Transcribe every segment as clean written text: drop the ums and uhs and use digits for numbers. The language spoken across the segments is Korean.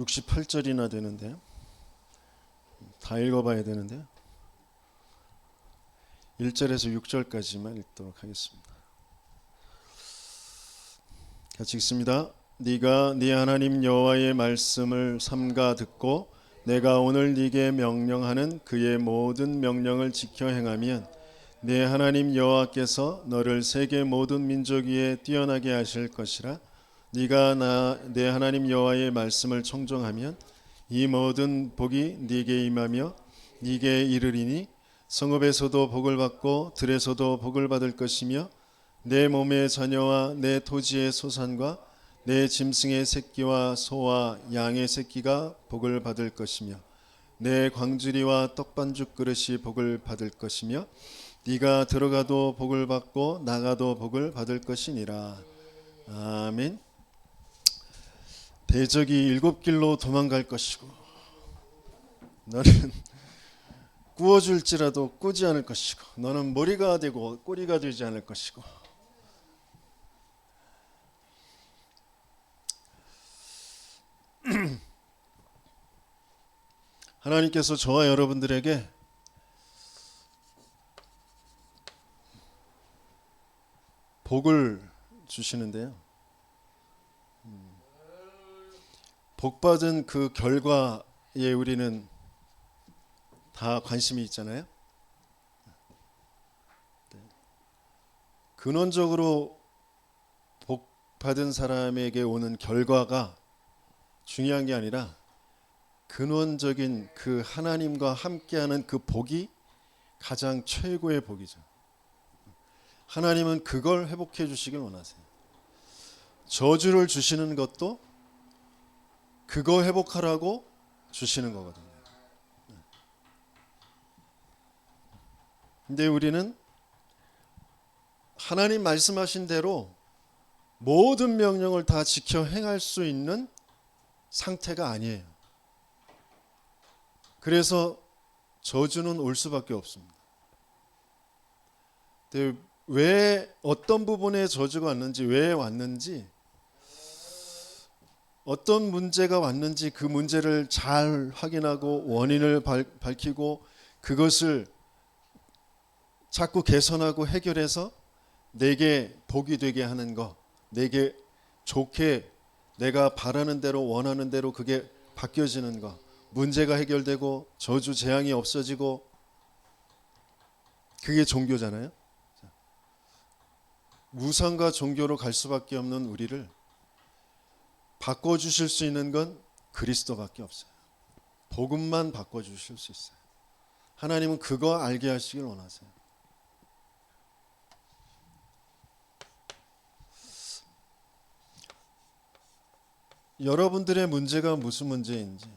68절이나 되는데 다 읽어봐야 되는데 1절에서 6절까지만 읽도록 하겠습니다. 같이 읽습니다. 네가 네 하나님 여호와의 말씀을 삼가 듣고 내가 오늘 네게 명령하는 그의 모든 명령을 지켜 행하면 네 하나님 여호와께서 너를 세계 모든 민족 위에 뛰어나게 하실 것이라. 네가 내 하나님 여호와의 말씀을 청종하면 이 모든 복이 네게 임하며 네게 이르리니 성읍에서도 복을 받고 들에서도 복을 받을 것이며 내 몸의 자녀와 내 토지의 소산과 내 짐승의 새끼와 소와 양의 새끼가 복을 받을 것이며 내 광주리와 떡반죽 그릇이 복을 받을 것이며 네가 들어가도 복을 받고 나가도 복을 받을 것이니라. 아멘. 대적이 7길로 도망갈 것이고 너는 구워줄지라도 꾸지 않을 것이고 너는 머리가 되고 꼬리가 되지 않을 것이고. 하나님께서 저와 여러분들에게 복을 주시는데요, 복받은 그 결과에 우리는 다 관심이 있잖아요. 근원적으로 복받은 사람에게 오는 결과가 중요한 게 아니라 근원적인 그 하나님과 함께하는 그 복이 가장 최고의 복이죠. 하나님은 그걸 회복해 주시길 원하세요. 저주를 주시는 것도 그거 회복하라고 주시는 거거든요. 근데 우리는 하나님 말씀하신 대로 모든 명령을 다 지켜 행할 수 있는 상태가 아니에요. 그래서 저주는 올 수밖에 없습니다. 근데 왜 어떤 부분에 저주가 왔는지, 왜 왔는지, 어떤 문제가 왔는지 그 문제를 잘 확인하고 원인을 밝히고 그것을 자꾸 개선하고 해결해서 내게 복이 되게 하는 거, 내게 좋게 내가 바라는 대로 원하는 대로 그게 바뀌어지는 거, 문제가 해결되고 저주 재앙이 없어지고, 그게 종교잖아요. 우상과 종교로 갈 수밖에 없는 우리를 바꿔주실 수 있는 건 그리스도밖에 없어요. 복음만 바꿔주실 수 있어요. 하나님은 그거 알게 하시길 원하세요. 여러분들의 문제가 무슨 문제인지,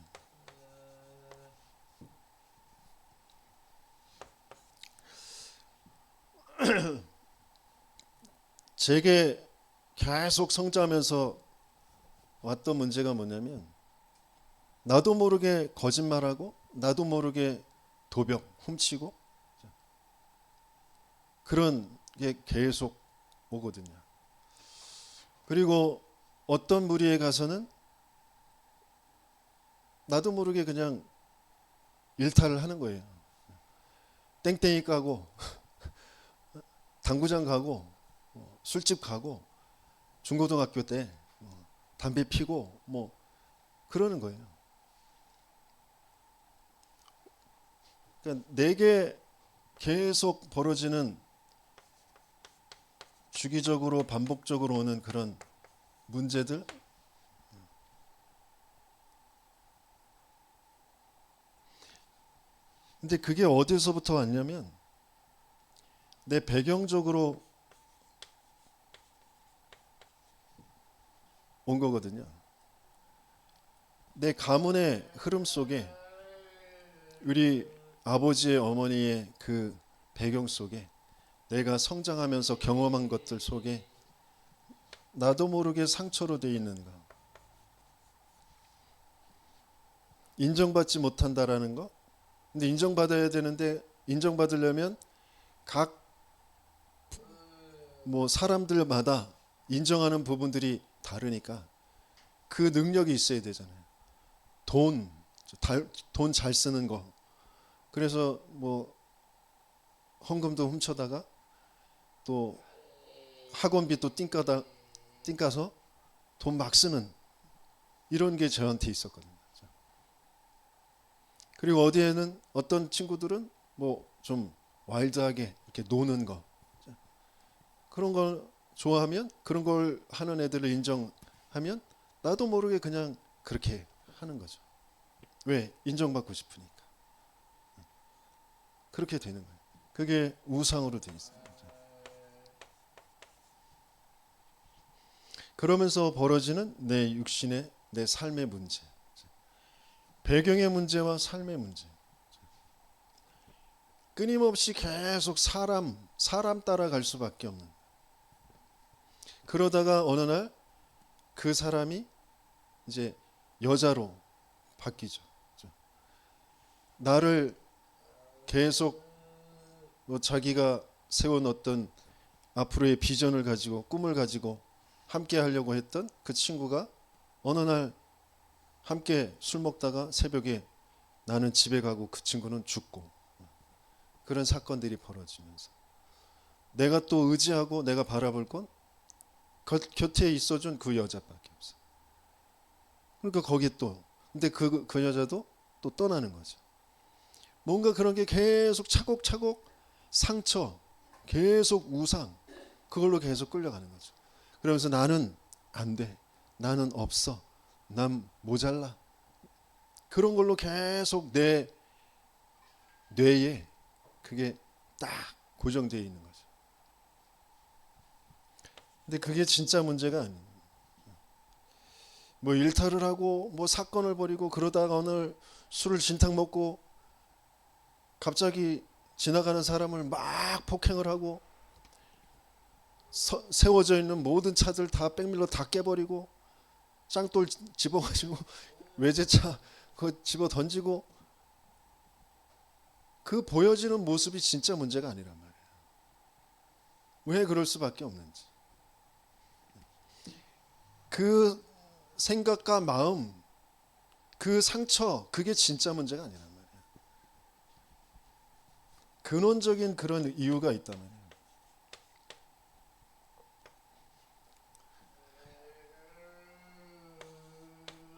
제게 계속 성장하면서 왔던 문제가 뭐냐면, 나도 모르게 거짓말하고 나도 모르게 도벽 훔치고 그런 게 계속 오거든요. 그리고 어떤 무리에 가서는 나도 모르게 그냥 일탈을 하는 거예요. 땡땡이 까고 당구장 가고 술집 가고 중고등학교 때 담배 피고 뭐 그러는 거예요. 그러니까 내게 계속 벌어지는, 주기적으로 반복적으로 오는 그런 문제들, 근데 그게 어디서부터 왔냐면 내 배경적으로 온 거거든요. 내 가문의 흐름 속에, 우리 아버지의 어머니의 그 배경 속에, 내가 성장하면서 경험한 것들 속에 나도 모르게 상처로 돼 있는 거, 인정받지 못한다라는 거. 근데 인정받아야 되는데 인정받으려면 각 사람들마다 인정하는 부분들이 다르니까 그 능력이 있어야 되잖아요. 돈 잘 쓰는 거. 그래서 뭐 헌금도 훔쳐다가 또 학원비 또 띵까서 돈 막 쓰는 이런 게 저한테 있었거든요. 그리고 어디에는 어떤 친구들은 뭐 좀 와일드하게 이렇게 노는 거, 그런 걸 좋아하면, 그런 걸 하는 애들을 인정하면 나도 모르게 그냥 그렇게 하는 거죠. 왜? 인정받고 싶으니까. 그렇게 되는 거예요. 그게 우상으로 되어 있어요. 그러면서 벌어지는 내 육신의, 내 삶의 문제, 배경의 문제와 삶의 문제. 끊임없이 계속 사람 따라갈 수밖에 없는. 그러다가 어느 날 그 사람이 이제 여자로 바뀌죠. 나를 계속 뭐 자기가 세운 어떤 앞으로의 비전을 가지고, 꿈을 가지고 함께 하려고 했던 그 친구가 어느 날 함께 술 먹다가 새벽에 나는 집에 가고 그 친구는 죽고, 그런 사건들이 벌어지면서 내가 또 의지하고 내가 바라볼 건 곁에 있어준 그 여자밖에 없어. 그러니까 거기 또, 근데 그 여자도 또 떠나는 거죠. 뭔가 그런 게 계속 차곡차곡 상처, 계속 우상, 그걸로 계속 끌려가는 거죠. 그러면서 나는 안 돼, 나는 없어, 난 모자라, 그런 걸로 계속 내 뇌에 그게 딱 고정되어 있는 거죠. 근데 그게 진짜 문제가 아니에요. 뭐 일탈을 하고 뭐 사건을 벌이고 그러다가 오늘 술을 진탕 먹고 갑자기 지나가는 사람을 막 폭행을 하고 세워져 있는 모든 차들 다 백밀러 다 깨버리고 짱돌 집어가지고 외제차 그거 집어 던지고, 그 보여지는 모습이 진짜 문제가 아니란 말이에요. 왜 그럴 수밖에 없는지. 그 생각과 마음, 그 상처, 그게 진짜 문제가 아니란 말이에요. 근원적인 그런 이유가 있단 말이에요.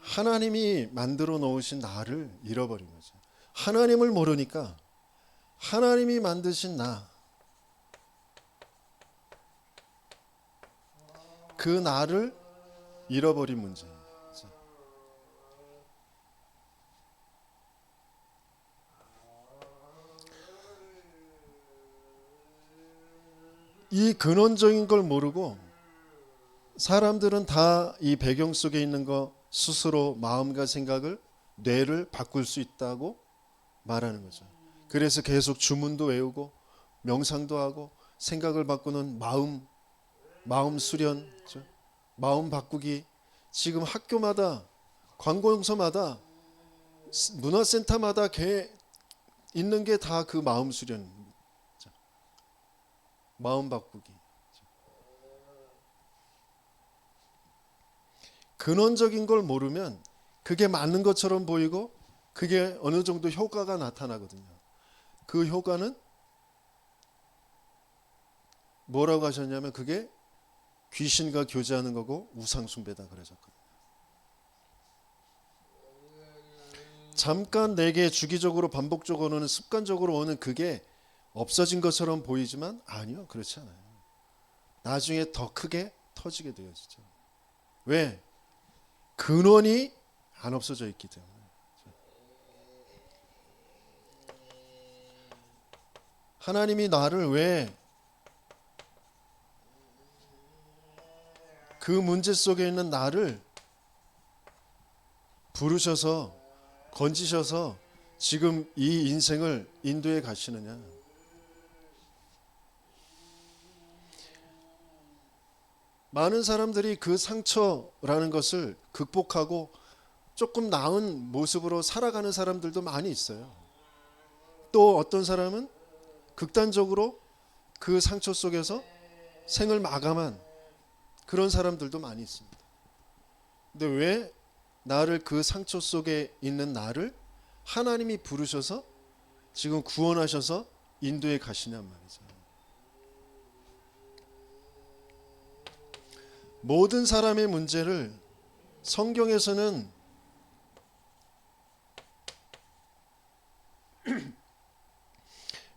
하나님이 만들어 놓으신 나를 잃어버린 거죠. 하나님을 모르니까 하나님이 만드신 나, 그 나를 잃어버린 문제. 이 근원적인 걸 모르고 사람들은 다 이 배경 속에 있는 거 스스로 마음과 생각을, 뇌를 바꿀 수 있다고 말하는 거죠. 그래서 계속 주문도 외우고 명상도 하고 생각을 바꾸는 마음 수련, 마음 바꾸기. 지금 학교마다, 관공서마다, 문화센터마다 있는 게 다 그 마음 수련, 마음 바꾸기. 근원적인 걸 모르면 그게 맞는 것처럼 보이고 그게 어느 정도 효과가 나타나거든요. 그 효과는 뭐라고 하셨냐면 그게 귀신과 교제하는 거고 우상숭배다 그러셨거든요. 잠깐 내게 주기적으로 반복적으로는 습관적으로 오는 그게 없어진 것처럼 보이지만 아니요, 그렇지 않아요. 나중에 더 크게 터지게 되어지죠. 왜? 근원이 안 없어져 있기 때문에. 하나님이 나를 왜 그 문제 속에 있는 나를 부르셔서 건지셔서 지금 이 인생을 인도해 가시느냐. 많은 사람들이 그 상처라는 것을 극복하고 조금 나은 모습으로 살아가는 사람들도 많이 있어요. 또 어떤 사람은 극단적으로 그 상처 속에서 생을 마감한 그런 사람들도 많이 있습니다. 근데 왜 나를 그 상처 속에 있는 나를 하나님이 부르셔서 지금 구원하셔서 인도에 가시냔 말이죠. 모든 사람의 문제를 성경에서는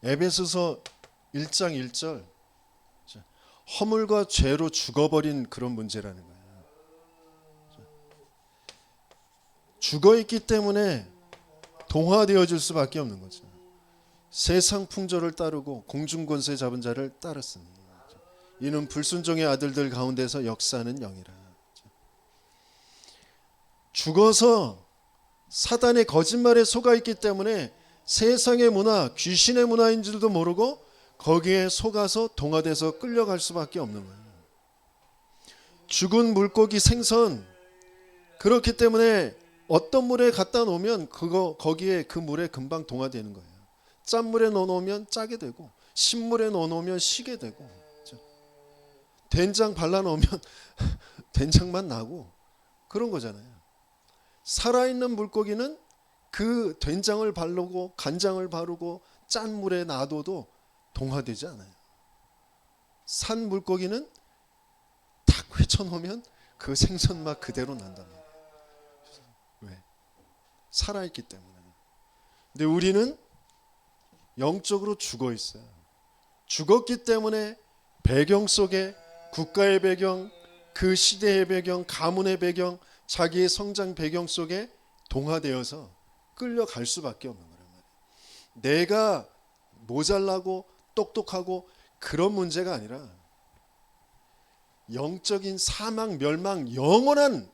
에베소서 1장 1절 허물과 죄로 죽어버린 그런 문제라는 거예요. 죽어있기 때문에 동화되어질 수밖에 없는 거죠. 세상 풍조를 따르고 공중권세 잡은 자를 따랐으니 이는 불순종의 아들들 가운데서 역사하는 영이라. 죽어서 사단의 거짓말에 속아있기 때문에 세상의 문화, 귀신의 문화인 줄도 모르고 거기에 속아서 동화돼서 끌려갈 수밖에 없는 거예요. 죽은 물고기 생선, 그렇기 때문에 어떤 물에 갖다 놓으면 거기에 그 물에 금방 동화되는 거예요. 짠물에 넣어놓으면 짜게 되고 신물에 넣어놓으면 시게 되고 된장 발라놓으면 된장만 나고 그런 거잖아요. 살아있는 물고기는 그 된장을 바르고 간장을 바르고 짠 물에 놔둬도 동화되지 않아요. 산 물고기는 탁 회쳐놓으면 그 생선맛 그대로 난단 말이에요. 왜? 살아있기 때문에. 근데 우리는 영적으로 죽어 있어요. 죽었기 때문에 배경 속에 국가의 배경, 그 시대의 배경, 가문의 배경, 자기의 성장 배경 속에 동화되어서 끌려갈 수밖에 없는 거란 말이에요. 내가 모자라고 똑똑하고 그런 문제가 아니라 영적인 사망, 멸망, 영원한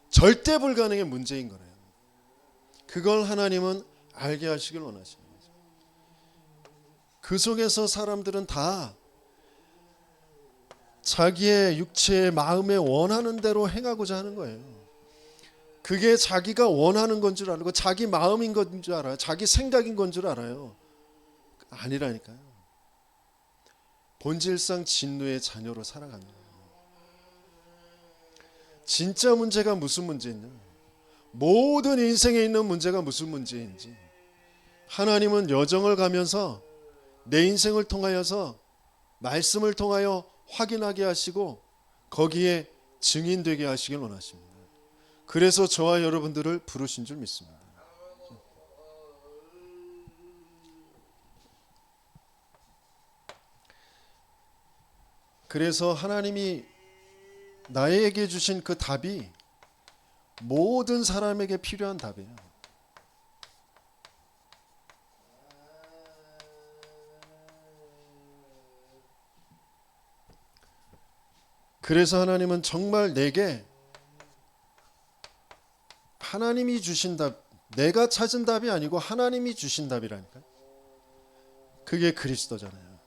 절대 불가능의 문제인 거예요. 그걸 하나님은 알게 하시길 원하시는 거죠. 그 속에서 사람들은 다 자기의 육체의 마음에 원하는 대로 행하고자 하는 거예요. 그게 자기가 원하는 건 줄 알고 자기 마음인 건 줄 알아요. 자기 생각인 건 줄 알아요. 아니라니까요. 본질상 진노의 자녀로 살아가는 거예요. 진짜 문제가 무슨 문제냐? 모든 인생에 있는 문제가 무슨 문제인지 하나님은 여정을 가면서 내 인생을 통하여서 말씀을 통하여 확인하게 하시고 거기에 증인되게 하시길 원하십니다. 그래서 저와 여러분들을 부르신 줄 믿습니다. 그래서 하나님이 나에게 주신 그 답이 모든 사람에게 필요한 답이에요. 그래서 하나님은 정말 내게 하나님이 주신 답, 내가 찾은 답이 아니고 하나님이 주신 답이라니까. 그게 그리스도잖아요.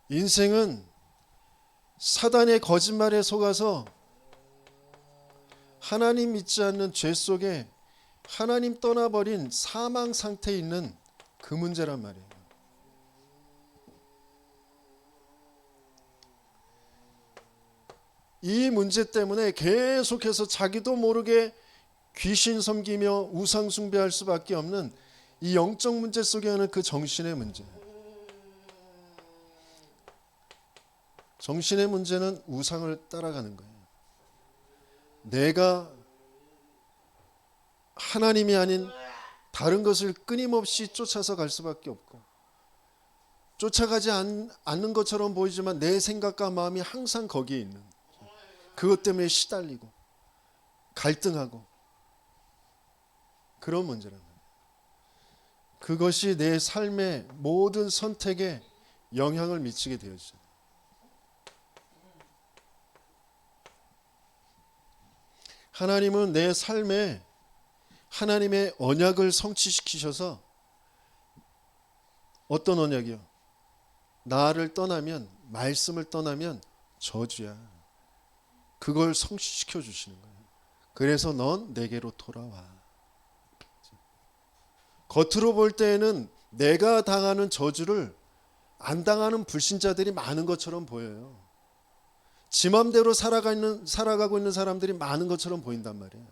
인생은 사단의 거짓말에 속아서 하나님 믿지 않는 죄 속에 하나님 떠나버린 사망 상태에 있는 그 문제란 말이에요. 이 문제 때문에 계속해서 자기도 모르게 귀신 섬기며 우상 숭배할 수밖에 없는 이 영적 문제 속에는 그 정신의 문제. 정신의 문제는 우상을 따라가는 거예요. 내가 하나님이 아닌 다른 것을 끊임없이 쫓아서 갈 수밖에 없고 쫓아가지 않는 것처럼 보이지만 내 생각과 마음이 항상 거기에 있는 그것 때문에 시달리고 갈등하고 그런 문제란 말이에요. 그것이 내 삶의 모든 선택에 영향을 미치게 되어지죠. 하나님은 내 삶에 하나님의 언약을 성취시키셔서 어떤 언약이요? 나를 떠나면 말씀을 떠나면 저주야. 그걸 성취시켜 주시는 거예요. 그래서 넌 내게로 돌아와. 겉으로 볼 때에는 내가 당하는 저주를 안 당하는 불신자들이 많은 것처럼 보여요. 지 맘대로 살아가고 있는 사람들이 많은 것처럼 보인단 말이에요.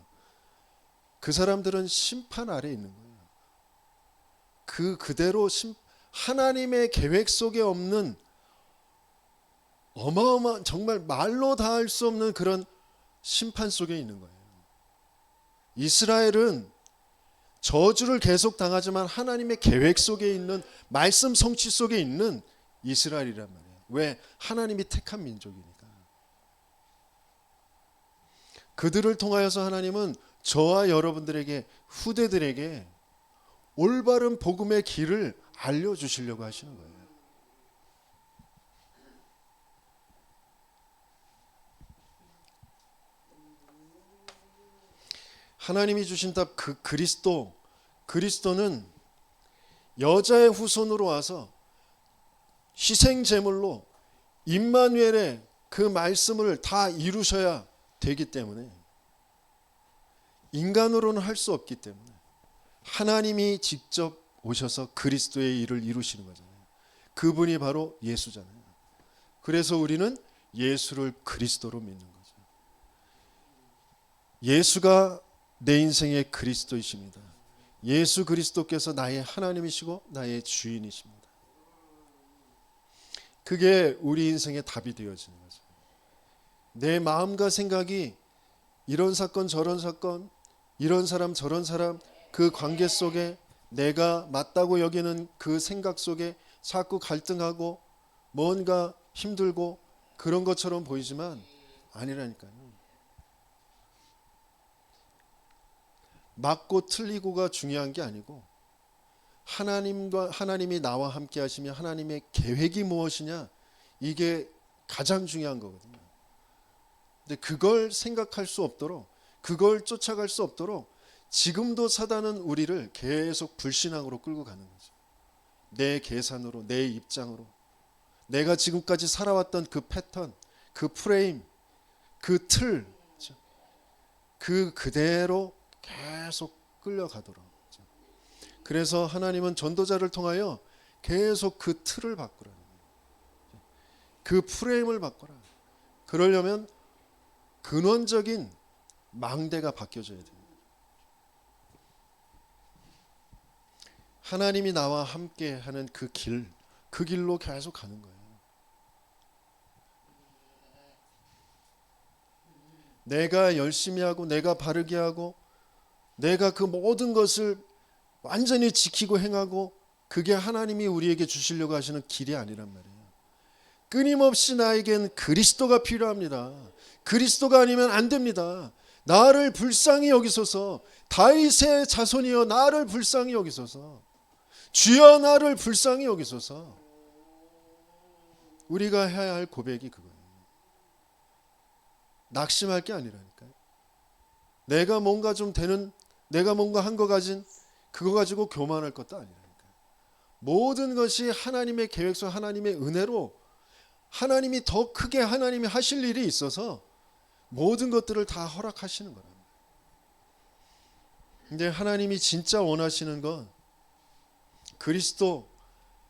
그 사람들은 심판 아래에 있는 거예요. 그대로 하나님의 계획 속에 없는 어마어마한, 정말 말로 다 할 수 없는 그런 심판 속에 있는 거예요. 이스라엘은 저주를 계속 당하지만 하나님의 계획 속에 있는, 말씀 성취 속에 있는 이스라엘이란 말이에요. 왜? 하나님이 택한 민족이니까. 그들을 통하여서 하나님은 저와 여러분들에게, 후대들에게 올바른 복음의 길을 알려주시려고 하시는 거예요. 하나님이 주신 답, 그리스도는 여자의 후손으로 와서 희생 제물로 임마누엘의 그 말씀을 다 이루셔야 되기 때문에, 인간으로는 할 수 없기 때문에 하나님이 직접 오셔서 그리스도의 일을 이루시는 거잖아요. 그분이 바로 예수잖아요. 그래서 우리는 예수를 그리스도로 믿는 거죠. 예수가 내 인생의 그리스도이십니다. 예수 그리스도께서 나의 하나님이시고 나의 주인이십니다. 그게 우리 인생의 답이 되어지는 거죠. 내 마음과 생각이 이런 사건 저런 사건, 이런 사람 저런 사람, 그 관계 속에 내가 맞다고 여기는 그 생각 속에 자꾸 갈등하고 뭔가 힘들고 그런 것처럼 보이지만 아니라니까요. 맞고 틀리고가 중요한 게 아니고, 하나님이 나와 함께 하시며 하나님의 계획이 무엇이냐, 이게 가장 중요한 거거든요. 근데 그걸 생각할 수 없도록, 그걸 쫓아갈 수 없도록 지금도 사단은 우리를 계속 불신앙으로 끌고 가는 거죠. 내 계산으로, 내 입장으로, 내가 지금까지 살아왔던 그 패턴, 그 프레임, 그 틀, 그대로 계속 끌려가도록. 그래서 하나님은 전도자를 통하여 계속 그 틀을 바꾸라는 거예요. 그 프레임을 바꿔라. 그러려면 근원적인 망대가 바뀌어져야 돼요. 하나님이 나와 함께 하는 그 길로 계속 가는 거예요. 내가 열심히 하고 내가 바르게 하고 내가 그 모든 것을 완전히 지키고 행하고, 그게 하나님이 우리에게 주시려고 하시는 길이 아니란 말이에요. 끊임없이 나에겐 그리스도가 필요합니다. 그리스도가 아니면 안 됩니다. 나를 불쌍히 여기소서. 다윗의 자손이여 나를 불쌍히 여기소서. 주여 나를 불쌍히 여기소서. 우리가 해야 할 고백이 그거예요. 낙심할 게 아니라니까요. 내가 뭔가 좀 되는, 내가 뭔가 한 거 가진 그거 가지고 교만할 것도 아니라니까요. 모든 것이 하나님의 계획서, 하나님의 은혜로, 하나님이 더 크게 하나님이 하실 일이 있어서 모든 것들을 다 허락하시는 거랍니다. 근데 하나님이 진짜 원하시는 건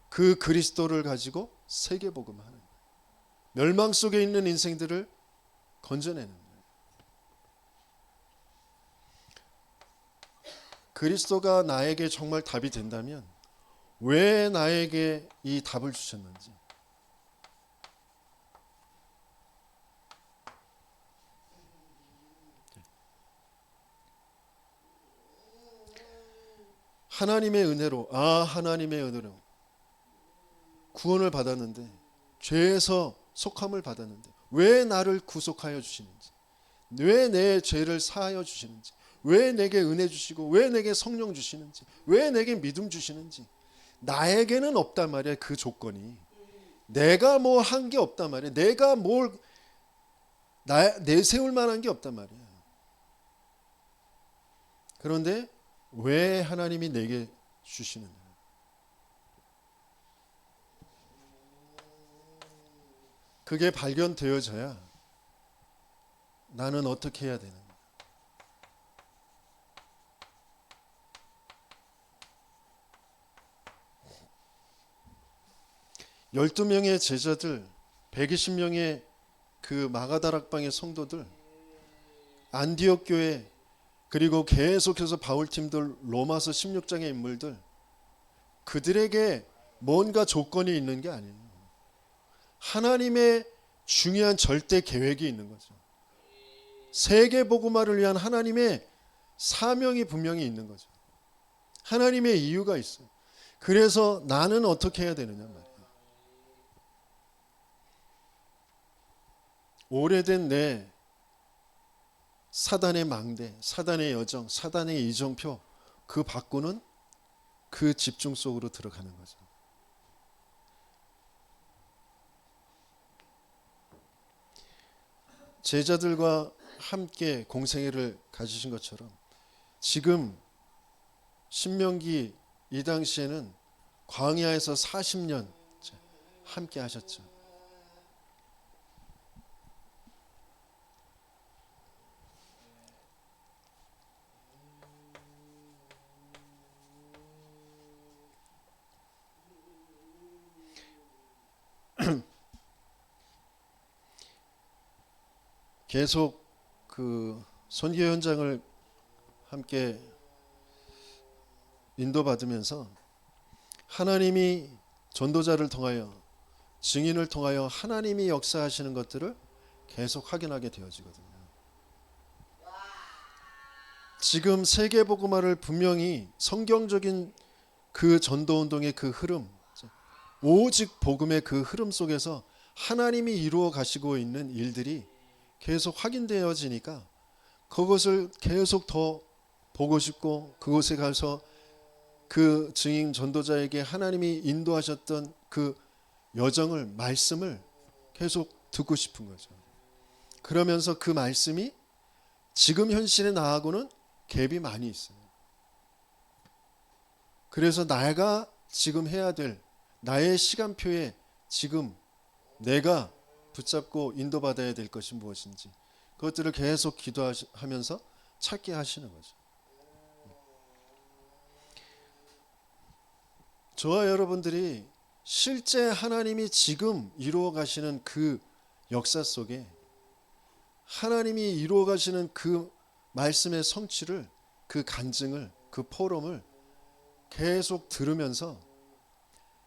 그 그리스도를 가지고 세계복음하는 거예요. 멸망 속에 있는 인생들을 건져내는 거예요. 그리스도가 나에게 정말 답이 된다면 왜 나에게 이 답을 주셨는지, 하나님의 은혜로 구원을 받았는데, 죄에서 속함을 받았는데 왜 나를 구속하여 주시는지, 왜 내 죄를 사하여 주시는지, 왜 내게 은혜 주시고 왜 내게 성령 주시는지, 왜 내게 믿음 주시는지, 나에게는 없단 말이야. 그 조건이 내가 뭐 한 게 없단 말이야. 내가 뭘 내세울 만한 게 없단 말이야. 그런데 왜 하나님이 내게 주시느냐, 그게 발견되어져야 나는 어떻게 해야 되는가. 12명의 제자들, 120명의 그 마가다락방의 성도들, 안디옥 교회, 그리고 계속해서 바울팀들, 로마서 16장의 인물들, 그들에게 뭔가 조건이 있는 게 아니에요. 하나님의 중요한 절대 계획이 있는 거죠. 세계 복음화를 위한 하나님의 사명이 분명히 있는 거죠. 하나님의 이유가 있어요. 그래서 나는 어떻게 해야 되느냐 말이에요. 오래된 내 사단의 망대, 사단의 여정, 사단의 이정표, 그 바꾸는 그 집중 속으로 들어가는 거죠. 제자들과 함께 공생애를 가지신 것처럼 지금 신명기 이 당시에는 광야에서 40년 함께 하셨죠. 계속 그 선교 현장을 함께 인도받으면서 하나님이 전도자를 통하여, 증인을 통하여 하나님이 역사하시는 것들을 계속 확인하게 되어지거든요. 지금 세계복음화를 분명히 성경적인 그 전도운동의 그 흐름, 오직 복음의 그 흐름 속에서 하나님이 이루어 가시고 있는 일들이 계속 확인되어지니까 그것을 계속 더 보고 싶고, 그곳에 가서 그 증인 전도자에게 하나님이 인도하셨던 그 여정을, 말씀을 계속 듣고 싶은 거죠. 그러면서 그 말씀이 지금 현실의 나하고는 갭이 많이 있어요. 그래서 내가 지금 해야 될 나의 시간표에 지금 내가 붙잡고 인도받아야 될 것이 무엇인지, 그것들을 계속 기도하면서 찾게 하시는 거죠. 저와 여러분들이 실제 하나님이 지금 이루어 가시는 그 역사 속에 하나님이 이루어 가시는 그 말씀의 성취를, 그 간증을, 그 포럼을 계속 들으면서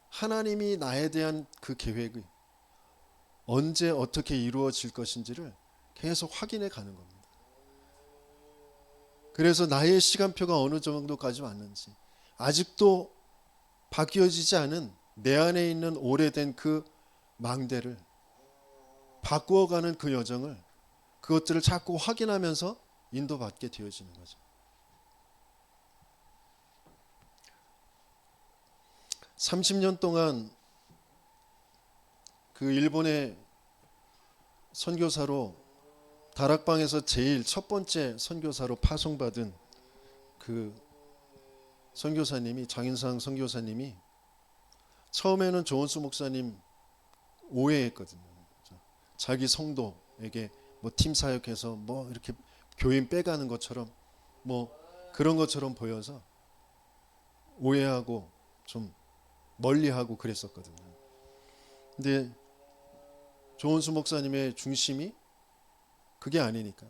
하나님이 나에 대한 그 계획이 언제 어떻게 이루어질 것인지를 계속 확인해 가는 겁니다. 그래서 나의 시간표가 어느 정도까지 왔는지, 아직도 바뀌어지지 않은 내 안에 있는 오래된 그 망대를 바꾸어가는 그 여정을, 그것들을 자꾸 확인하면서 인도받게 되어지는 거죠. 30년 동안 그 일본의 선교사로, 다락방에서 제일 첫 번째 선교사로 파송받은 그 선교사님이, 장인상 선교사님이 처음에는 조원수 목사님 오해했거든요. 자기 성도에게 뭐 팀 사역해서 뭐 이렇게 교인 빼가는 것처럼, 뭐 그런 것처럼 보여서 오해하고 좀 멀리하고 그랬었거든요. 근데 조원수 목사님의 중심이 그게 아니니까,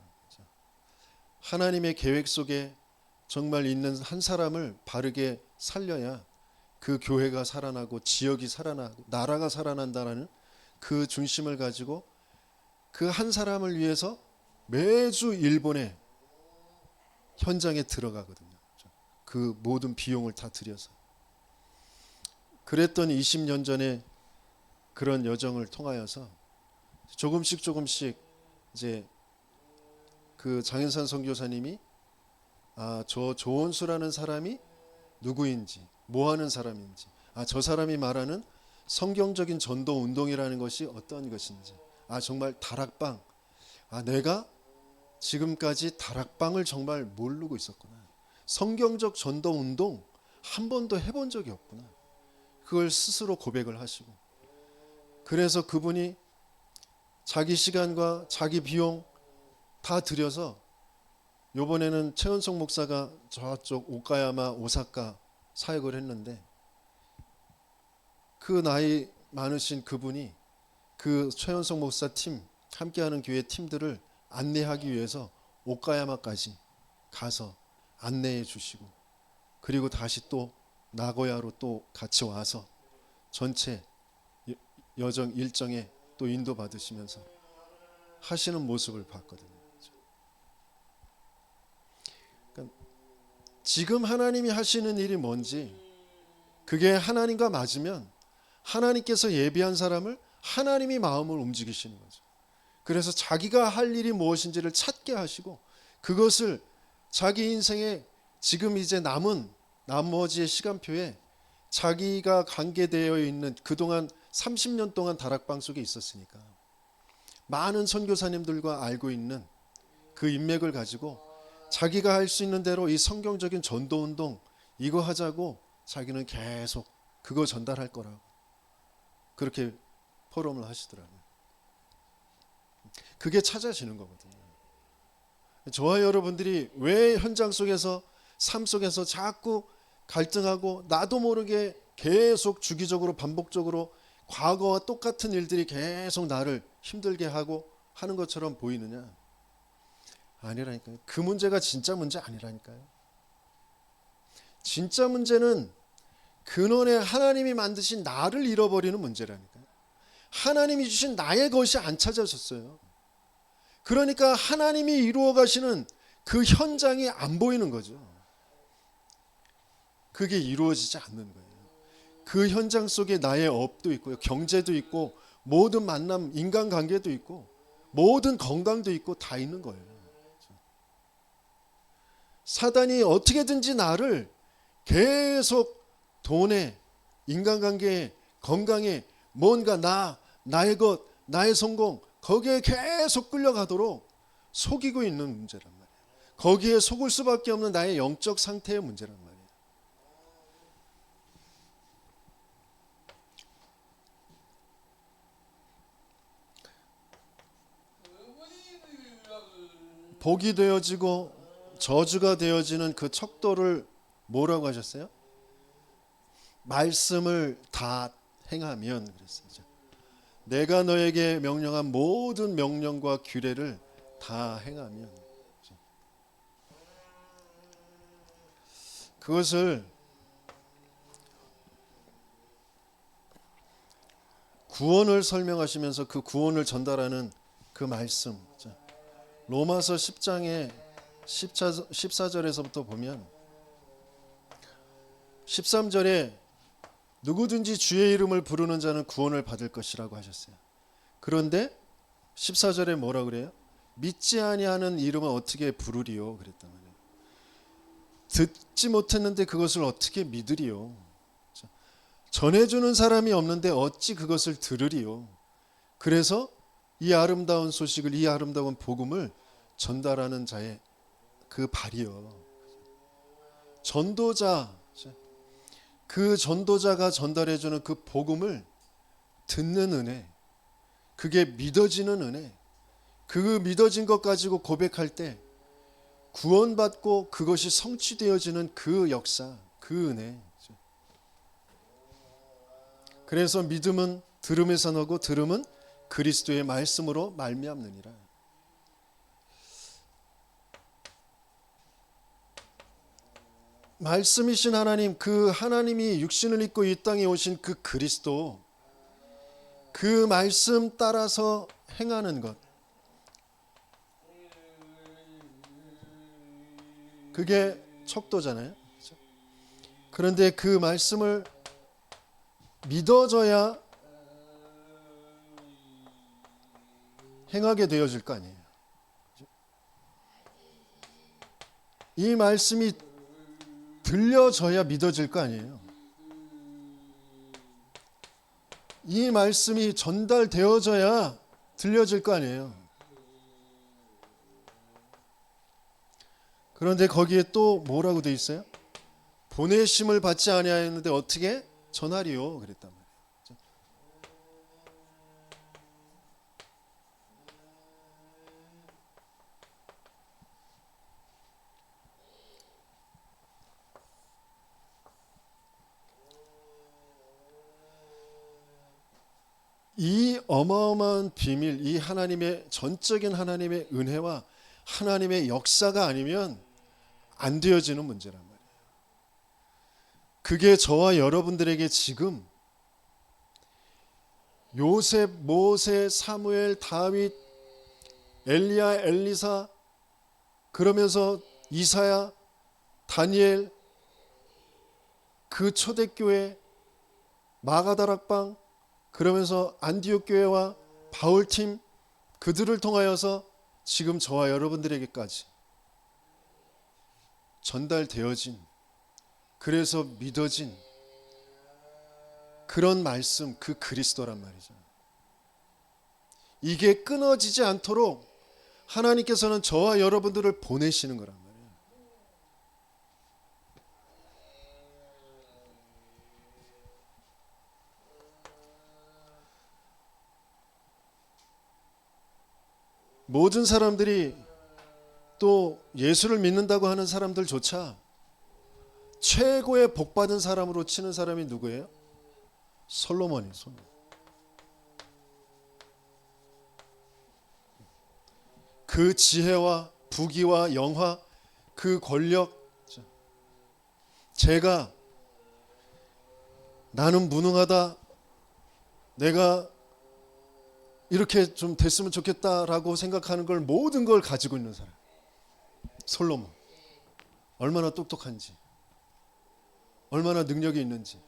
하나님의 계획 속에 정말 있는 한 사람을 바르게 살려야 그 교회가 살아나고 지역이 살아나고 나라가 살아난다는 그 중심을 가지고 그 한 사람을 위해서 매주 일본의 현장에 들어가거든요. 그 모든 비용을 다 들여서. 그랬던 20년 전에 그런 여정을 통하여서 조금씩 이제 그 장인산 선교사님이 저 조원수라는 사람이 누구인지, 뭐 하는 사람인지, 저 사람이 말하는 성경적인 전도 운동이라는 것이 어떤 것인지, 정말 다락방, 내가 지금까지 다락방을 정말 모르고 있었구나. 성경적 전도 운동 한 번도 해본 적이 없구나. 그걸 스스로 고백을 하시고, 그래서 그분이 자기 시간과 자기 비용 다 들여서 이번에는 최은석 목사가 저쪽 오카야마, 오사카 사역을 했는데, 그 나이 많으신 그분이 그 최은석 목사 팀 함께하는 교회 팀들을 안내하기 위해서 오카야마까지 가서 안내해 주시고, 그리고 다시 또 나고야로 또 같이 와서 전체 여정 일정에 또 인도받으시면서 하시는 모습을 봤거든요. 그러니까 지금 하나님이 하시는 일이 뭔지, 그게 하나님과 맞으면 하나님께서 예비한 사람을 하나님이 마음을 움직이시는 거죠. 그래서 자기가 할 일이 무엇인지를 찾게 하시고, 그것을 자기 인생에 지금 이제 남은 나머지의 시간표에 자기가 관계되어 있는 그동안 30년 동안 다락방 속에 있었으니까 많은 선교사님들과 알고 있는 그 인맥을 가지고 자기가 할 수 있는 대로 이 성경적인 전도운동 이거 하자고 자기는 계속 그거 전달할 거라고 그렇게 포럼을 하시더라고요. 그게 찾아지는 거거든요. 저와 여러분들이 왜 현장 속에서, 삶 속에서 자꾸 갈등하고 나도 모르게 계속 주기적으로 반복적으로 과거와 똑같은 일들이 계속 나를 힘들게 하고 하는 것처럼 보이느냐? 아니라니까요. 그 문제가 진짜 문제 아니라니까요. 진짜 문제는 근원에 하나님이 만드신 나를 잃어버리는 문제라니까요. 하나님이 주신 나의 것이 안 찾아졌어요. 그러니까 하나님이 이루어 가시는 그 현장이 안 보이는 거죠. 그게 이루어지지 않는 거예요. 그 현장 속에 나의 업도 있고요, 경제도 있고, 모든 만남, 인간관계도 있고, 모든 건강도 있고 다 있는 거예요. 사단이 어떻게든지 나를 계속 돈에, 인간관계에, 건강에, 뭔가 나의 것, 나의 성공, 거기에 계속 끌려가도록 속이고 있는 문제란 말이에요. 거기에 속을 수밖에 없는 나의 영적 상태의 문제란 말이에요. 복이 되어지고 저주가 되어지는 그 척도를 뭐라고 하셨어요? 말씀을 다 행하면 그랬어요. 내가 너에게 명령한 모든 명령과 규례를 다 행하면, 그것을 구원을 설명하시면서 그 구원을 전달하는 그 말씀, 로마서 10장의 14절에서부터 보면 13절에 누구든지 주의 이름을 부르는 자는 구원을 받을 것이라고 하셨어요. 그런데 14절에 뭐라 그래요? 믿지 아니하는 이름은 어떻게 부르리요? 그랬단 말이에요. 듣지 못했는데 그것을 어떻게 믿으리요? 전해주는 사람이 없는데 어찌 그것을 들으리요? 그래서 이 아름다운 소식을, 이 아름다운 복음을 전달하는 자의 그 발이요. 전도자, 그 전도자가 전달해주는 그 복음을 듣는 은혜, 그게 믿어지는 은혜, 그 믿어진 것 가지고 고백할 때 구원받고 그것이 성취되어지는 그 역사, 그 은혜. 그래서 믿음은 들음에서 나고 들음은 그리스도의 말씀으로 말미암느니라. 말씀이신 하나님, 그 하나님이 육신을 입고 이 땅에 오신 그 그리스도, 그 말씀 따라서 행하는 것, 그게 척도잖아요. 그런데 그 말씀을 믿어져야 행하게 되어질 거 아니에요. 이 말씀이 들려져야 믿어질 거 아니에요. 이 말씀이 전달되어져야 들려질 거 아니에요. 그런데 거기에 또 뭐라고 돼 있어요? 보내심을 받지 아니하였는데 어떻게 전하리요? 그랬단 말이에요. 이 어마어마한 비밀, 이 하나님의 전적인 하나님의 은혜와 하나님의 역사가 아니면 안 되어지는 문제란 말이에요. 그게 저와 여러분들에게 지금 요셉, 모세, 사무엘, 다윗, 엘리야, 엘리사, 그러면서 이사야, 다니엘, 그 초대교회, 마가다락방, 그러면서 안디옥 교회와 바울팀, 그들을 통하여서 지금 저와 여러분들에게까지 전달되어진, 그래서 믿어진 그런 말씀, 그 그리스도란 말이죠. 이게 끊어지지 않도록 하나님께서는 저와 여러분들을 보내시는 거란 말이에요. 모든 사람들이 또 예수를 믿는다고 하는 사람들조차 최고의 복받은 사람으로 치는 사람이 누구예요? 솔로몬이에요. 솔로몬. 그 지혜와 부귀와 영화, 그 권력, 제가 나는 무능하다, 내가 이렇게 좀 됐으면 좋겠다라고 생각하는 걸, 모든 걸 가지고 있는 사람, 솔로몬. 얼마나 똑똑한지, 얼마나 능력이 있는지,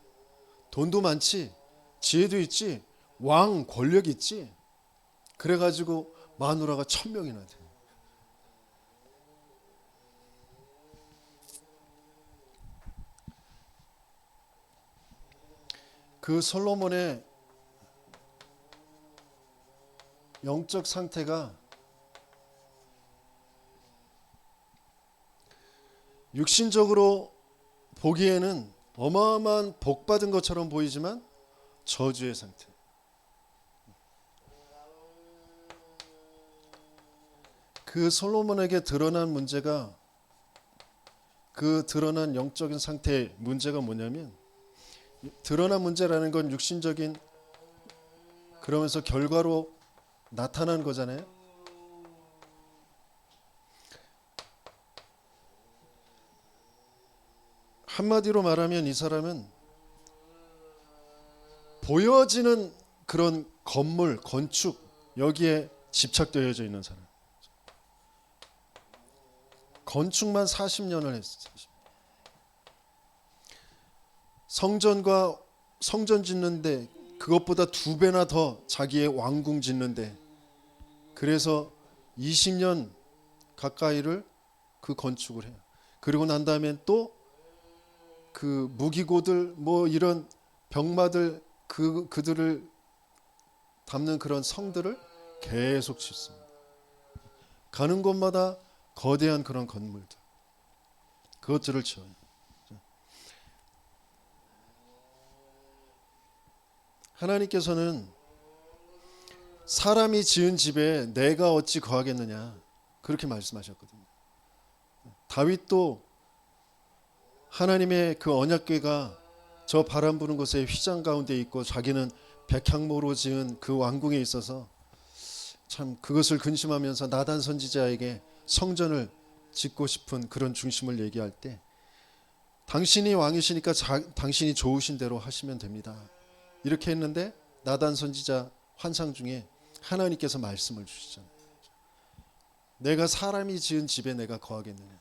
돈도 많지, 지혜도 있지, 왕 권력이 있지. 그래가지고 마누라가 1000명이나 돼. 그 솔로몬의 영적 상태가 육신적으로 보기에는 어마어마한 복받은 것처럼 보이지만 저주의 상태. 그 솔로몬에게 드러난 문제가, 그 드러난 영적인 상태의 문제가 뭐냐면, 드러난 문제라는 건 육신적인, 그러면서 결과로 나타난 거잖아요. 한마디로 말하면 이 사람은 보여지는 그런 건물, 건축, 여기에 집착되어져 있는 사람. 건축만 40년을 했어요. 성전 짓는데 그것보다 2배나 더 자기의 왕궁 짓는데, 그래서 20년 가까이를 그 건축을 해요. 그리고 난 다음엔 또 그 무기고들, 뭐 이런 병마들, 그들을 담는 그런 성들을 계속 짓습니다. 가는 곳마다 거대한 그런 건물들, 그것들을 지어요. 하나님께서는 사람이 지은 집에 내가 어찌 거하겠느냐, 그렇게 말씀하셨거든요. 다윗도 하나님의 그 언약궤가 저 바람 부는 곳에 휘장 가운데 있고 자기는 백향모로 지은 그 왕궁에 있어서 참 그것을 근심하면서 나단 선지자에게 성전을 짓고 싶은 그런 중심을 얘기할 때, 당신이 왕이시니까 당신이 좋으신 대로 하시면 됩니다, 이렇게 했는데, 나단 선지자 환상 중에 하나님께서 말씀을 주시잖아요. 내가 사람이 지은 집에 내가 거하겠느냐.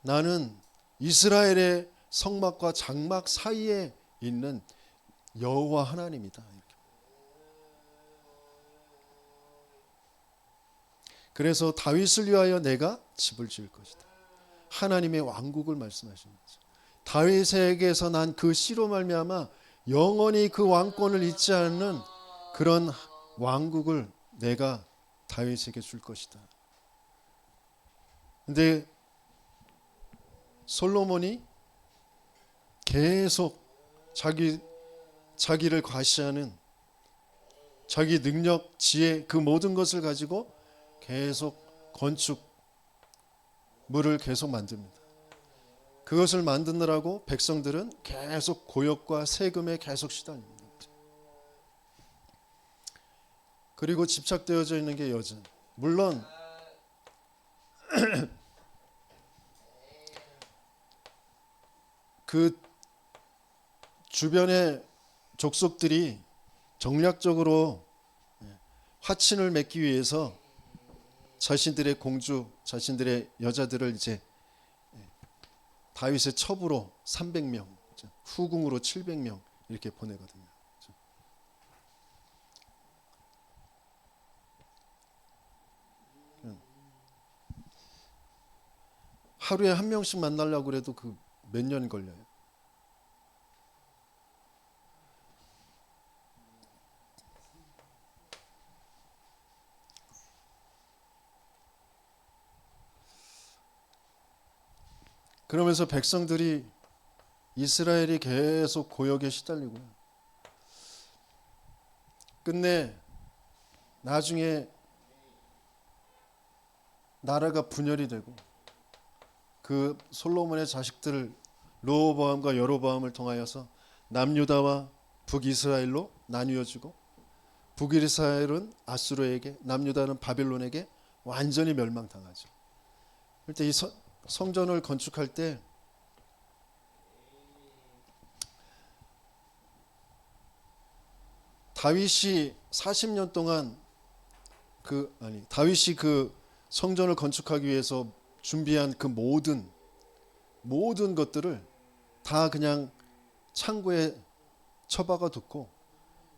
나는 이스라엘의 성막과 장막 사이에 있는 여호와 하나님이다. 그래서 다윗을 위하여 내가 집을 지을 것이다. 하나님의 왕국을 말씀하시는 거죠. 다윗에게서 난 그 씨로 말미암아 영원히 그 왕권을 잊지 않는 그런 왕국을 내가 다윗에게 줄 것이다. 근데 솔로몬이 계속 자기를 과시하는 자기 능력, 지혜, 그 모든 것을 가지고 계속 건축물을 계속 만듭니다. 그것을 만드느라고 백성들은 계속 고역과 세금에 계속 시달립니다. 그리고 집착되어져 있는 게 여자. 물론 그 주변의 족속들이 정략적으로 화친을 맺기 위해서 자신들의 공주, 자신들의 여자들을 이제 다윗의 첩으로 300명, 후궁으로 700명 이렇게 보내거든요. 하루에 한 명씩 만나려고 그래도 그 몇 년 걸려요. 그러면서 백성들이 이스라엘이 계속 고역에 시달리고요. 끝내 나중에 나라가 분열이 되고 그 솔로몬의 자식들 르호보암과 여로보암을 통하여서 남유다와 북이스라엘로 나뉘어지고 북이스라엘은 아수르에게, 남유다는 바벨론에게 완전히 멸망당하죠. 그때 이 성전을 건축할 때 다윗이 40년 동안 다윗이 그 성전을 건축하기 위해서 준비한 그 모든 것들을 다 그냥 창고에 처박아 두고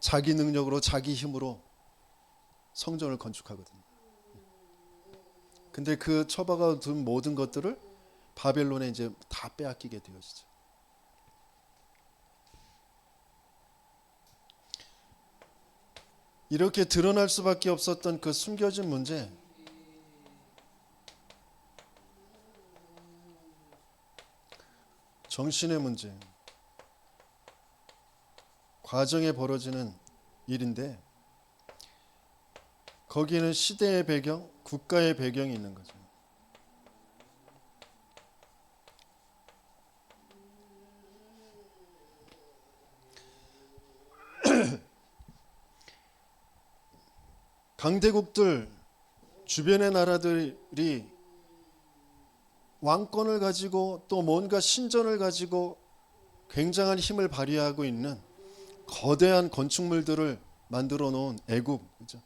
자기 능력으로 자기 힘으로 성전을 건축하거든요. 근데 그 처박아 둔 모든 것들을 바벨론에 이제 다 빼앗기게 되어지죠. 이렇게 드러날 수밖에 없었던 그 숨겨진 문제, 정신의 문제, 과정에 벌어지는 일인데 거기에는 시대의 배경, 국가의 배경이 있는 거죠. 강대국들, 주변의 나라들이 왕권을 가지고 또 뭔가 신전을 가지고 굉장한 힘을 발휘하고 있는 거대한 건축물들을 만들어 놓은 애굽, 그렇죠?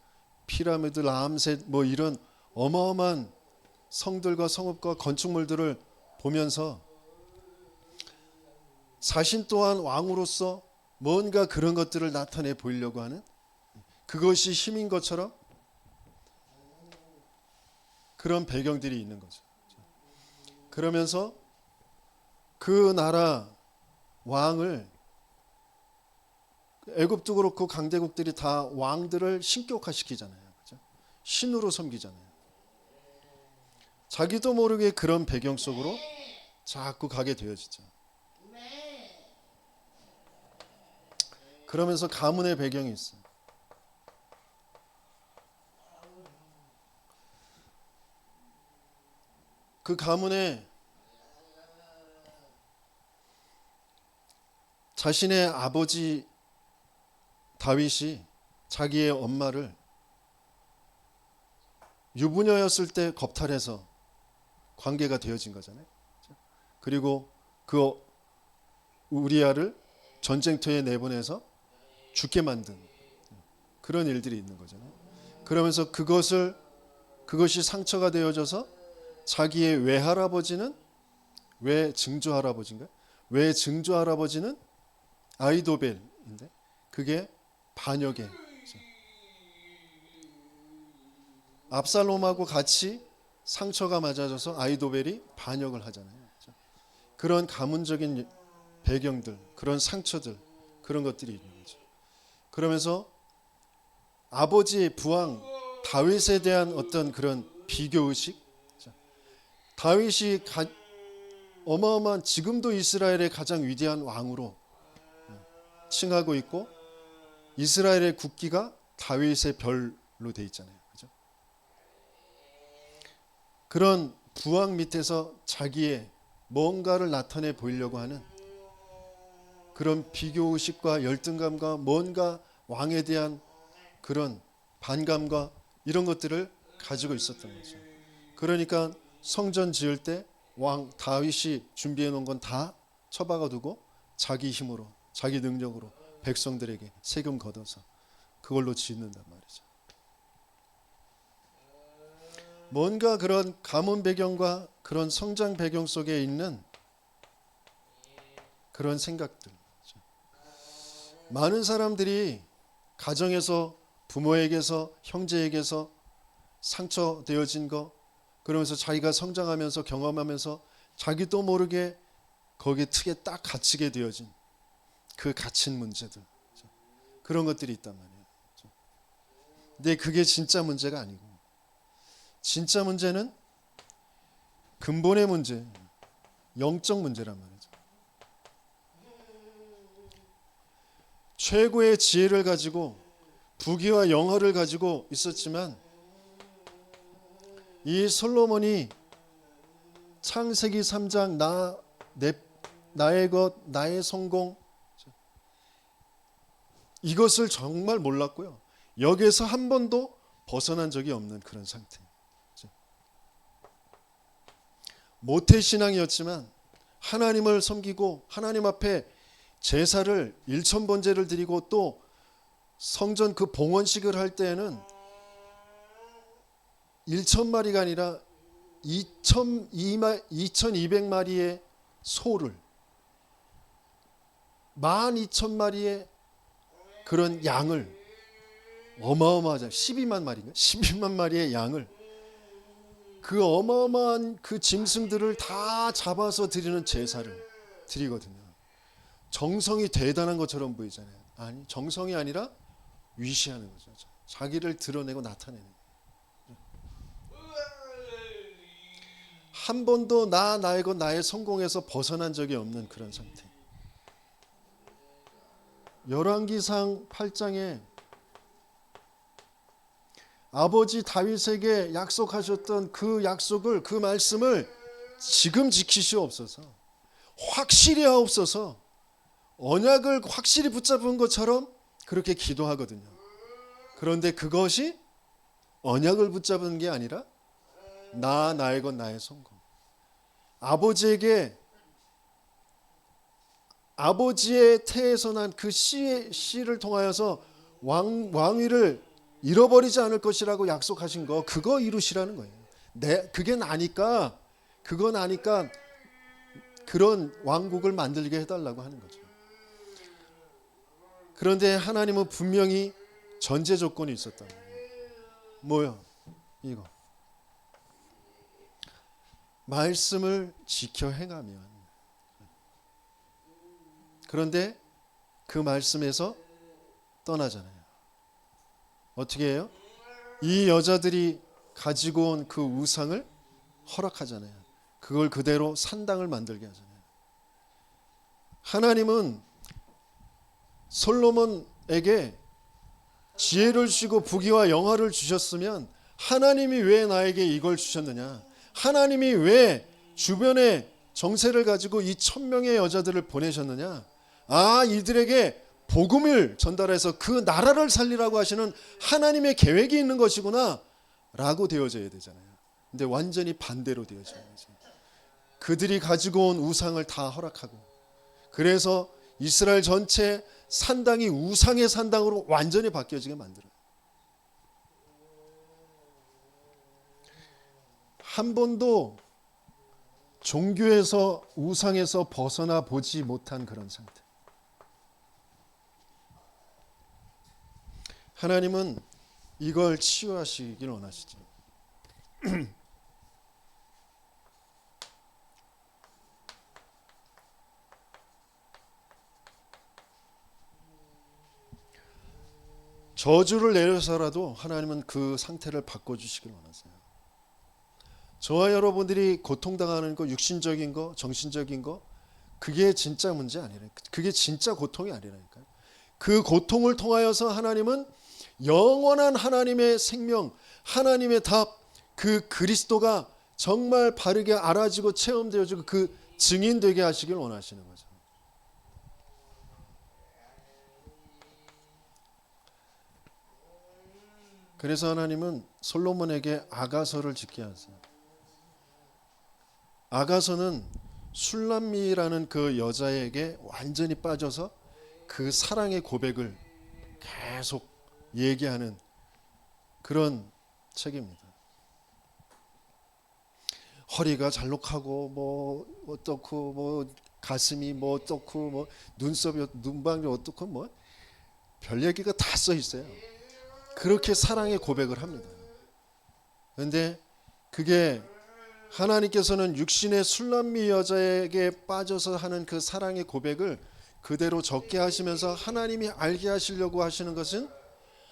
피라미드, 람셋 뭐 이런 어마어마한 성들과 성읍과 건축물들을 보면서 자신 또한 왕으로서 뭔가 그런 것들을 나타내 보이려고 하는, 그것이 힘인 것처럼 그런 배경들이 있는 거죠. 그러면서 그 나라 왕을, 애굽도 그렇고 강대국들이 다 왕들을 신격화시키잖아요. 그렇죠? 신으로 섬기잖아요. 자기도 모르게 그런 배경 속으로 자꾸 가게 되어지죠. 그러면서 가문의 배경이 있어요. 그 가문에 자신의 아버지 다윗이 자기의 엄마를 유부녀였을 때 겁탈해서 관계가 되어진 거잖아요. 그리고 그 우리아를 전쟁터에 내보내서 죽게 만든 그런 일들이 있는 거잖아요. 그러면서 그것이 상처가 되어져서 자기의 외할아버지는, 외증조할아버지는 아이도벨인데 그게 반역에, 압살롬하고 같이 상처가 맞아져서 아이도벨이 반역을 하잖아요. 그런 가문적인 배경들, 그런 상처들, 그런 것들이 있는 거죠. 그러면서 아버지의 부왕 다윗에 대한 어떤 그런 비교의식, 다윗이 어마어마한, 지금도 이스라엘의 가장 위대한 왕으로 칭하고 있고 이스라엘의 국기가 다윗의 별로 돼 있잖아요. 그죠? 그런 부왕 밑에서 자기의 뭔가를 나타내 보이려고 하는 그런 비교의식과 열등감과 뭔가 왕에 대한 그런 반감과 이런 것들을 가지고 있었던 거죠. 그러니까 성전 지을 때 왕 다윗이 준비해 놓은 건 다 처박아 두고 자기 힘으로 자기 능력으로 백성들에게 세금 걷어서 그걸로 짓는단 말이죠. 뭔가 그런 가문 배경과 그런 성장 배경 속에 있는 그런 생각들. 많은 사람들이 가정에서 부모에게서 형제에게서 상처되어진 거 그러면서 자기가 성장하면서 경험하면서 자기도 모르게 거기에 틀에 딱 갇히게 되어진 그 갇힌 문제들 그런 것들이 있단 말이에요. 근데 그게 진짜 문제가 아니고 진짜 문제는 근본의 문제, 영적 문제란 말이죠. 최고의 지혜를 가지고 부귀와 영화를 가지고 있었지만 이 솔로몬이 창세기 3장 나의 것, 나의 성공 이것을 정말 몰랐고요. 여기에서 한 번도 벗어난 적이 없는 그런 상태. 모태신앙이었지만 하나님을 섬기고 하나님 앞에 제사를 일천번제를 드리고 또 성전 그 봉헌식을 할 때에는 1,000마리가 아니라 2,200마리의 소를 12,000마리의 그런 양을 어마어마하죠. 12만 마리인가? 12만 마리의 양을 그 어마어마한 그 짐승들을 다 잡아서 드리는 제사를 드리거든요. 정성이 대단한 것처럼 보이잖아요. 아니, 정성이 아니라 위시하는 거죠. 자기를 드러내고 나타내는 거예요. 한 번도 나의 것 나의 성공에서 벗어난 적이 없는 그런 상태. 열왕기상 8장에 아버지 다윗에게 약속하셨던 그 약속을 그 말씀을 지금 지키시옵소서. 확실히 하옵소서. 언약을 확실히 붙잡은 것처럼 그렇게 기도하거든요. 그런데 그것이 언약을 붙잡은 게 아니라 나의 것 나의 성공. 아버지에게 아버지의 태에서 난 그 씨를 통하여서 왕위를 잃어버리지 않을 것이라고 약속하신 거 그거 이루시라는 거예요. 그게 나니까 그런 왕국을 만들게 해달라고 하는 거죠. 그런데 하나님은 분명히 전제 조건이 있었단 말이에요. 뭐요? 이거. 말씀을 지켜 행하면. 그런데 그 말씀에서 떠나잖아요. 어떻게 해요? 이 여자들이 가지고 온 그 우상을 허락하잖아요. 그걸 그대로 산당을 만들게 하잖아요. 하나님은 솔로몬에게 지혜를 주시고 부귀와 영화를 주셨으면 하나님이 왜 나에게 이걸 주셨느냐? 하나님이 왜 주변에 정세를 가지고 이 1,000명의 여자들을 보내셨느냐? 이들에게 복음을 전달해서 그 나라를 살리라고 하시는 하나님의 계획이 있는 것이구나 라고 되어져야 되잖아요. 근데 완전히 반대로 되어져요. 그들이 가지고 온 우상을 다 허락하고 그래서 이스라엘 전체 산당이 우상의 산당으로 완전히 바뀌어지게 만들어요. 한 번도 종교에서 우상에서 벗어나 보지 못한 그런 상태. 하나님은 이걸 치유하시길 원하시죠. 저주를 내려서라도 하나님은 그 상태를 바꿔주시길 원하세요. 저와 여러분들이 고통당하는 거, 육신적인 거, 정신적인 거, 그게 진짜 문제 아니라요. 그게 진짜 고통이 아니라니까요. 그 고통을 통하여서 하나님은 영원한 하나님의 생명, 하나님의 답, 그 그리스도가 정말 바르게 알아지고 체험되어지고 그 증인되게 하시길 원하시는 거죠. 그래서 하나님은 솔로몬에게 아가서를 짓게 하세요. 아가서는 술람미라는 그 여자에게 완전히 빠져서 그 사랑의 고백을 계속 얘기하는 그런 책입니다. 허리가 잘록하고 뭐 어떻고 뭐 가슴이 뭐 어떻고 뭐 눈썹이 눈방울이 어떻고 뭐 별 얘기가 다 써 있어요. 그렇게 사랑의 고백을 합니다. 그런데 그게 하나님께서는 육신의 술람미 여자에게 빠져서 하는 그 사랑의 고백을 그대로 적게 하시면서 하나님이 알게 하시려고 하시는 것은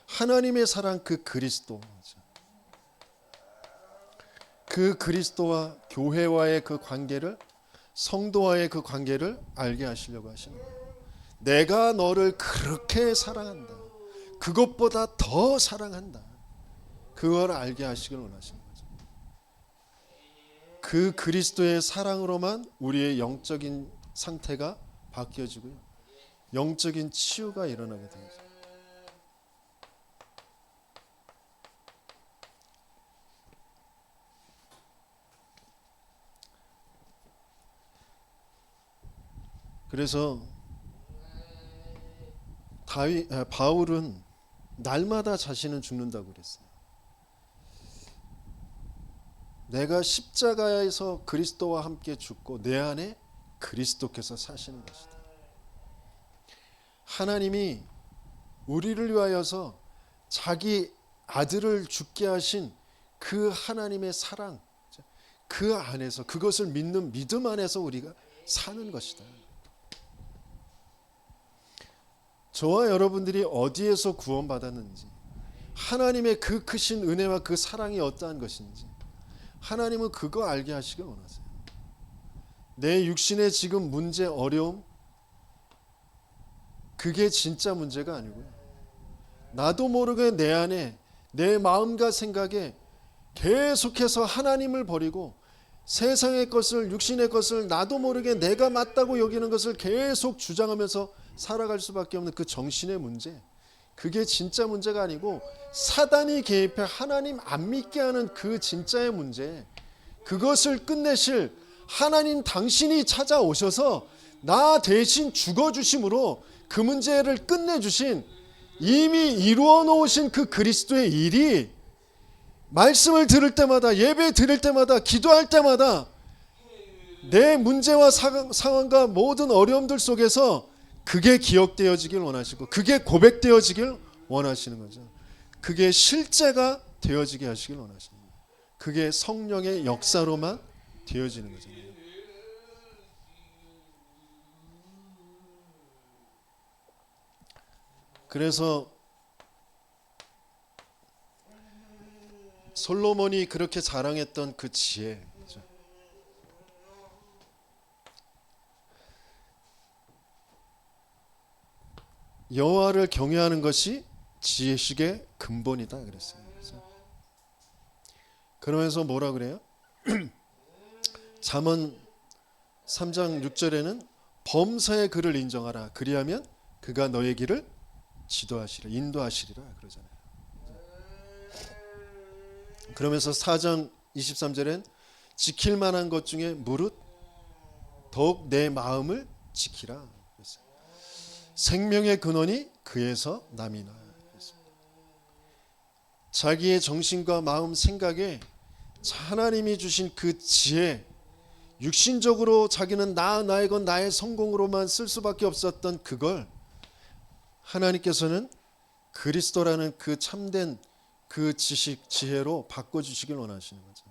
하나님의 사랑 그 그리스도, 그 그리스도와 교회와의 그 관계를, 성도와의 그 관계를 알게 하시려고 하시는 거예요. 내가 너를 그렇게 사랑한다, 그것보다 더 사랑한다, 그걸 알게 하시길 원하시는 거죠. 그 그리스도의 사랑으로만 우리의 영적인 상태가 바뀌어지고요, 영적인 치유가 일어나게 되죠. 그래서 바울은 날마다 자신은 죽는다고 그랬어요. 내가 십자가에서 그리스도와 함께 죽고 내 안에 그리스도께서 사시는 것이다. 하나님이 우리를 위하여서 자기 아들을 죽게 하신 그 하나님의 사랑, 그 안에서, 그것을 믿는 믿음 안에서 우리가 사는 것이다. 저와 여러분들이 어디에서 구원받았는지, 하나님의 그 크신 은혜와 그 사랑이 어떠한 것인지 하나님은 그거 알게 하시길 원하세요. 내 육신의 지금 문제, 어려움, 그게 진짜 문제가 아니고요, 나도 모르게 내 안에 내 마음과 생각에 계속해서 하나님을 버리고 세상의 것을, 육신의 것을, 나도 모르게 내가 맞다고 여기는 것을 계속 주장하면서 살아갈 수밖에 없는 그 정신의 문제, 그게 진짜 문제가 아니고 사단이 개입해 하나님 안 믿게 하는 그 진짜의 문제, 그것을 끝내실 하나님 당신이 찾아오셔서 나 대신 죽어주심으로 그 문제를 끝내주신, 이미 이루어 놓으신 그 그리스도의 일이 말씀을 들을 때마다, 예배 드릴 때마다, 기도할 때마다 내 문제와 상황과 모든 어려움들 속에서 그게 기억되어지길 원하시고 그게 고백되어지길 원하시는 거죠. 그게 실제가 되어지게 하시길 원하시는 거예요. 그게 성령의 역사로만 되어지는 거잖아요. 그래서 솔로몬이 그렇게 자랑했던 그 지혜, 여호와를 경외하는 것이 지혜식의 근본이다 그랬어요. 그러면서 뭐라 그래요? 잠언 3장 6절에는 범사의 그를 인정하라, 그리하면 그가 너의 길을 지도하시리라, 인도하시리라 그러잖아요. 그러면서 4장 23절엔 지킬 만한 것 중에 무릇 더욱 내 마음을 지키라 그랬어요. 생명의 근원이 그에서 남이나. 자기의 정신과 마음, 생각에 하나님이 주신 그 지혜, 육신적으로 자기는 나의 건 나의 성공으로만 쓸 수밖에 없었던 그걸 하나님께서는 그리스도라는 그 참된 그 지식, 지혜로 바꿔주시길 원하시는 거죠.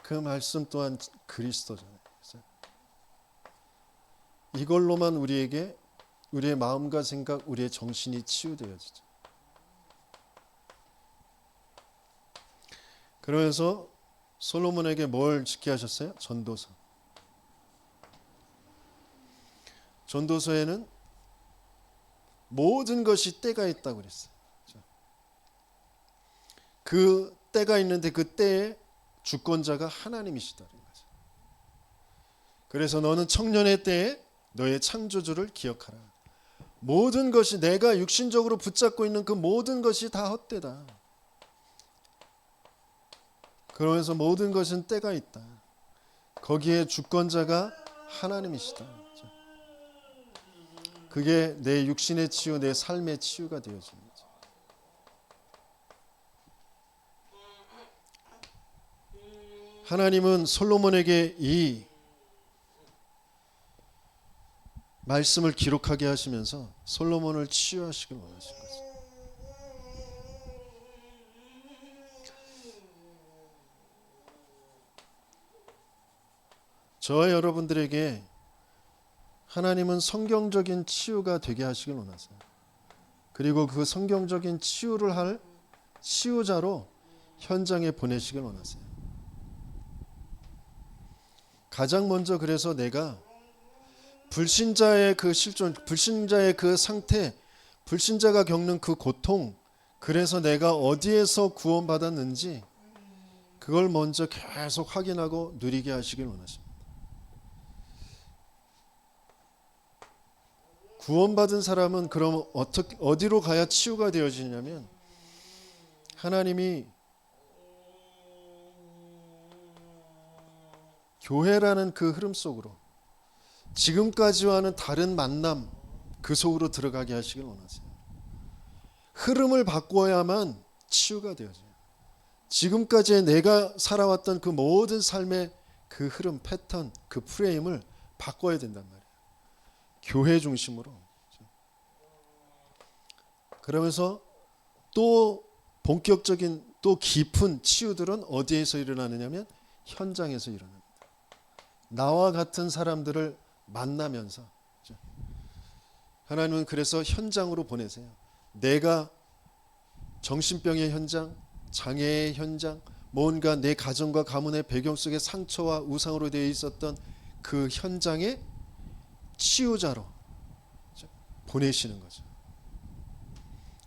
그 말씀 또한 그리스도잖아요. 이걸로만 우리에게 우리의 마음과 생각, 우리의 정신이 치유되어지죠. 그러면서 솔로몬에게 뭘 짓게 하셨어요? 전도서. 전도서에는 모든 것이 때가 있다고 그랬어요. 그 때가 있는데 그 때의 주권자가 하나님이시다는 거죠. 그래서 너는 청년의 때에 너의 창조주를 기억하라. 모든 것이 내가 육신적으로 붙잡고 있는 그 모든 것이 다 헛되다. 그러면서 모든 것은 때가 있다. 거기에 주권자가 하나님이시다. 그게 내 육신의 치유, 내 삶의 치유가 되어집니다. 하나님은 솔로몬에게 이 말씀을 기록하게 하시면서 솔로몬을 치유하시길 원하신 거죠. 저와 여러분들에게 하나님은 성경적인 치유가 되게 하시길 원하세요. 그리고 그 성경적인 치유를 할 치유자로 현장에 보내시길 원하세요. 가장 먼저 그래서 내가 불신자의 그 실존, 불신자의 그 상태, 불신자가 겪는 그 고통, 그래서 내가 어디에서 구원받았는지 그걸 먼저 계속 확인하고 누리게 하시길 원하십니다. 구원받은 사람은 그럼 어디로 가야 치유가 되어지냐면 하나님이 교회라는 그 흐름 속으로 지금까지와는 다른 만남 그 속으로 들어가게 하시길 원하세요. 흐름을 바꿔야만 치유가 되어져요. 지금까지 내가 살아왔던 그 모든 삶의 그 흐름, 패턴, 그 프레임을 바꿔야 된단 말이에요. 교회 중심으로. 그러면서 또 본격적인 또 깊은 치유들은 어디에서 일어나느냐면 현장에서 일어납니다. 나와 같은 사람들을 만나면서 하나님은 그래서 현장으로 보내세요. 내가 정신병의 현장, 장애의 현장, 뭔가 내 가정과 가문의 배경 속에 상처와 우상으로 되어 있었던 그 현장에 치유자로 보내시는 거죠.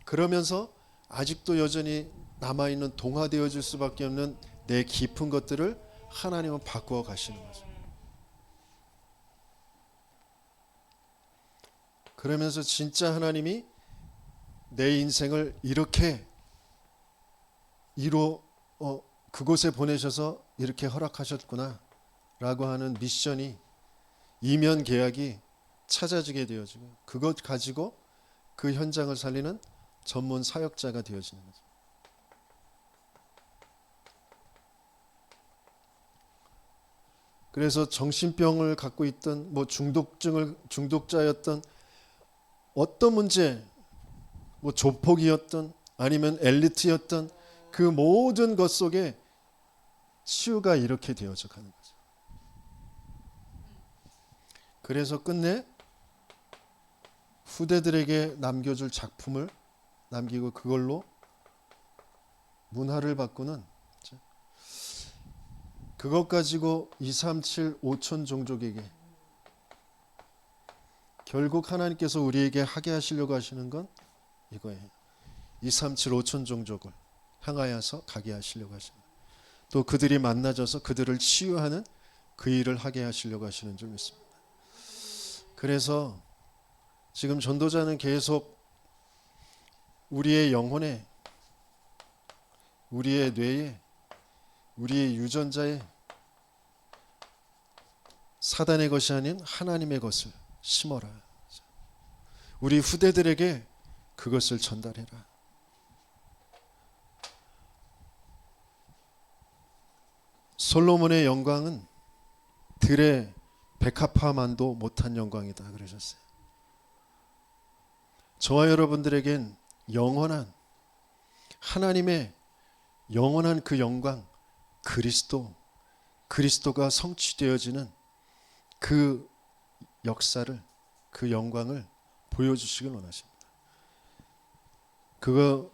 그러면서 아직도 여전히 남아있는 동화되어질 수밖에 없는 내 깊은 것들을 하나님은 바꾸어 가시는 거죠. 그러면서 진짜 하나님이 내 인생을 이렇게 그곳에 보내셔서 이렇게 허락하셨구나 라고 하는 미션이, 이면 계약이 찾아지게 되어지고 그것 가지고 그 현장을 살리는 전문 사역자가 되어지는 거죠. 그래서 정신병을 갖고 있던 중독자였던 어떤 문제, 조폭이었던 아니면 엘리트였던 그 모든 것 속에 치유가 이렇게 되어져 가는 거죠. 그래서 끝내 후대들에게 남겨줄 작품을 남기고 그걸로 문화를 바꾸는, 그것 가지고 237 5천 종족에게 결국 하나님께서 우리에게 하게 하시려고 하시는 건 이거예요. 237 5천 종족을 향하여서 가게 하시려고 하시는, 또 그들이 만나져서 그들을 치유하는 그 일을 하게 하시려고 하시는 줄 믿습니다. 그래서 지금 전도자는 계속 우리의 영혼에, 우리의 뇌에, 우리의 유전자에 사단의 것이 아닌 하나님의 것을 심어라. 우리 후대들에게 그것을 전달해라. 솔로몬의 영광은 들의 백합화만도 못한 영광이다 그러셨어요. 저와 여러분들에겐 영원한 하나님의 영원한 그 영광, 그리스도가 성취되어지는 그 역사를, 그 영광을 보여주시길 원하십니다. 그거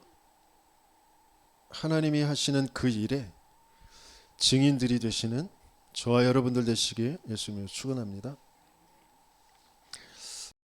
하나님이 하시는 그 일에 증인들이 되시는 저와 여러분들 되시기에 예수님을 축원합니다.